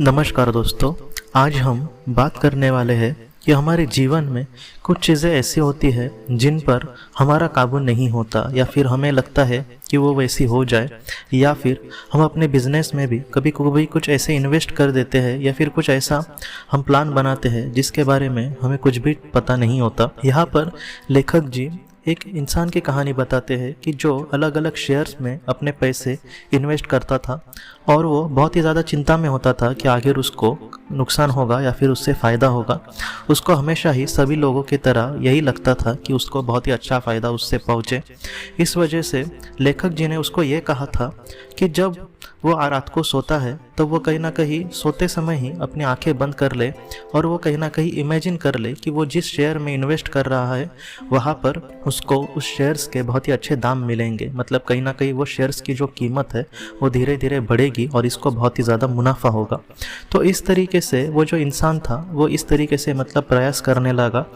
नमस्कार दोस्तों। आज हम बात करने वाले हैं कि हमारे जीवन में कुछ चीज़ें ऐसी होती है जिन पर हमारा काबू नहीं होता, या फिर हमें लगता है कि वो वैसी हो जाए, या फिर हम अपने बिजनेस में भी कभी कभी कुछ ऐसे इन्वेस्ट कर देते हैं, या फिर कुछ ऐसा हम प्लान बनाते हैं जिसके बारे में हमें कुछ भी पता नहीं होता। यहाँ पर लेखक जी एक इंसान की कहानी बताते हैं कि जो अलग अलग शेयर्स में अपने पैसे इन्वेस्ट करता था और वो बहुत ही ज़्यादा चिंता में होता था कि आखिर उसको नुकसान होगा या फिर उससे फ़ायदा होगा। उसको हमेशा ही सभी लोगों की तरह यही लगता था कि उसको बहुत ही अच्छा फ़ायदा उससे पहुँचे। इस वजह से लेखक जी ने उसको ये कहा था कि जब वो रात को सोता है तो वो कहीं ना कहीं सोते समय ही अपनी आंखें बंद कर ले और वो कहीं ना कहीं इमेजिन कर ले कि वो जिस शेयर में इन्वेस्ट कर रहा है वहाँ पर उसको उस शेयर्स के बहुत ही अच्छे दाम मिलेंगे। मतलब कहीं ना कहीं वो शेयर्स की जो कीमत है वो धीरे धीरे बढ़ेगी और इसको बहुत ही ज़्यादा मुनाफा होगा। तो इस तरीके से वो जो इंसान था वो इस तरीके से मतलब प्रयास करने लगा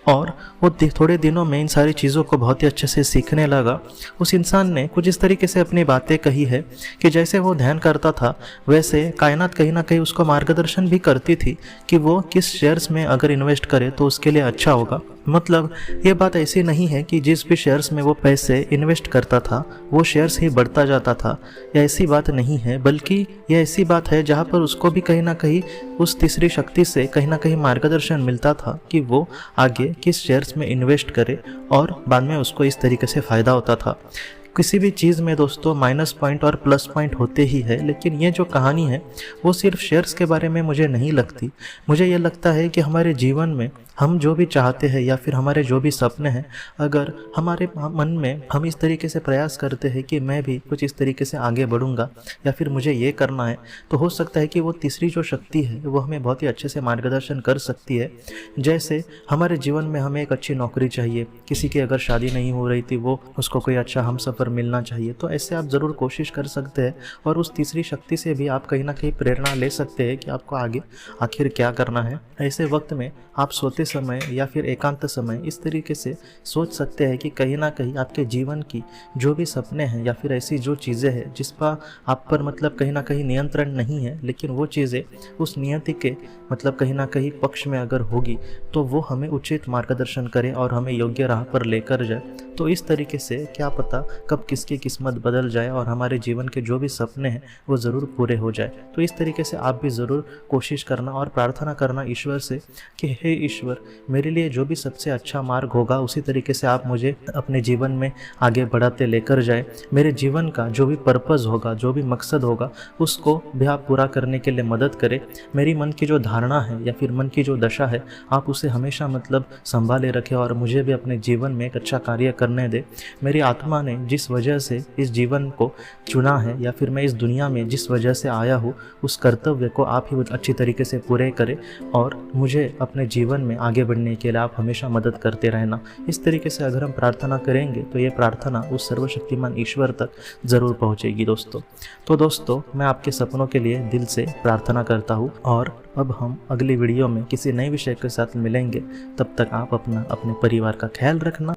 और वो थोड़े दिनों में इन सारी चीज़ों को बहुत ही अच्छे से सीखने लगा। उस इंसान ने कुछ इस तरीके से अपनी बातें कही है कि जैसे वो ध्यान करता था वैसे कायनात कहीं ना कहीं उसको मार्गदर्शन भी करती थी कि वो किस शेयर्स में अगर इन्वेस्ट करे तो उसके लिए अच्छा होगा। मतलब ये बात ऐसी नहीं है कि जिस भी शेयर्स में वो पैसे इन्वेस्ट करता था वो शेयर्स ही बढ़ता जाता था, या ऐसी बात नहीं है, बल्कि ये ऐसी बात है जहाँ पर उसको भी कहीं ना कहीं उस तीसरी शक्ति से कहीं ना कहीं मार्गदर्शन मिलता था कि वो आगे किस शेयर्स में इन्वेस्ट करे और बाद में उसको इस तरीके से फ़ायदा होता था। किसी भी चीज़ में दोस्तों माइनस पॉइंट और प्लस पॉइंट होते ही है, लेकिन ये जो कहानी है वो सिर्फ शेयर्स के बारे में मुझे नहीं लगती। मुझे ये लगता है कि हमारे जीवन में हम जो भी चाहते हैं या फिर हमारे जो भी सपने हैं, अगर हमारे मन में हम इस तरीके से प्रयास करते हैं कि मैं भी कुछ इस तरीके से आगे बढ़ूंगा या फिर मुझे ये करना है, तो हो सकता है कि वो तीसरी जो शक्ति है वो हमें बहुत ही अच्छे से मार्गदर्शन कर सकती है। जैसे हमारे जीवन में हमें एक अच्छी नौकरी चाहिए, किसी की अगर शादी नहीं हो रही थी वो उसको कोई अच्छा हमसफ़र मिलना चाहिए, तो ऐसे आप ज़रूर कोशिश कर सकते हैं और उस तीसरी शक्ति से भी आप कहीं ना कहीं प्रेरणा ले सकते हैं कि आपको आगे आखिर क्या करना है। ऐसे वक्त में आप सोते समय या फिर एकांत समय इस तरीके से सोच सकते हैं कि कहीं ना कहीं आपके जीवन की जो भी सपने हैं या फिर ऐसी जो चीज़ें हैं जिस पर आप पर मतलब कहीं ना कहीं नियंत्रण नहीं है, लेकिन वो चीज़ें उस नियति के मतलब कहीं ना कहीं पक्ष में अगर होगी तो वो हमें उचित मार्गदर्शन करे और हमें योग्य राह पर लेकर जाए। तो इस तरीके से क्या पता कब किसकी किस्मत बदल जाए और हमारे जीवन के जो भी सपने हैं वो ज़रूर पूरे हो जाए। तो इस तरीके से आप भी ज़रूर कोशिश करना और प्रार्थना करना ईश्वर से कि हे ईश्वर, मेरे लिए जो भी सबसे अच्छा मार्ग होगा उसी तरीके से आप मुझे अपने जीवन में आगे बढ़ाते लेकर जाए। मेरे जीवन का जो भी पर्पज़ होगा, जो भी मकसद होगा, उसको भी आप पूरा करने के लिए मदद करें। मेरी मन की जो धारणा है या फिर मन की जो दशा है आप उसे हमेशा मतलब संभाले रखें और मुझे भी अपने जीवन में एक अच्छा कार्य करने दे। मेरी आत्मा ने जिस वजह से इस जीवन को चुना है या फिर मैं इस दुनिया में जिस वजह से आया हूँ उस कर्तव्य को आप ही अच्छी तरीके से पूरे करें और मुझे अपने जीवन में आगे बढ़ने के लिए आप हमेशा मदद करते रहना। इस तरीके से अगर हम प्रार्थना करेंगे तो ये प्रार्थना उस सर्वशक्तिमान ईश्वर तक ज़रूर पहुँचेगी दोस्तों। तो दोस्तों, मैं आपके सपनों के लिए दिल से प्रार्थना करता हूँ और अब हम अगली वीडियो में किसी नए विषय के साथ मिलेंगे। तब तक आप अपने परिवार का ख्याल रखना।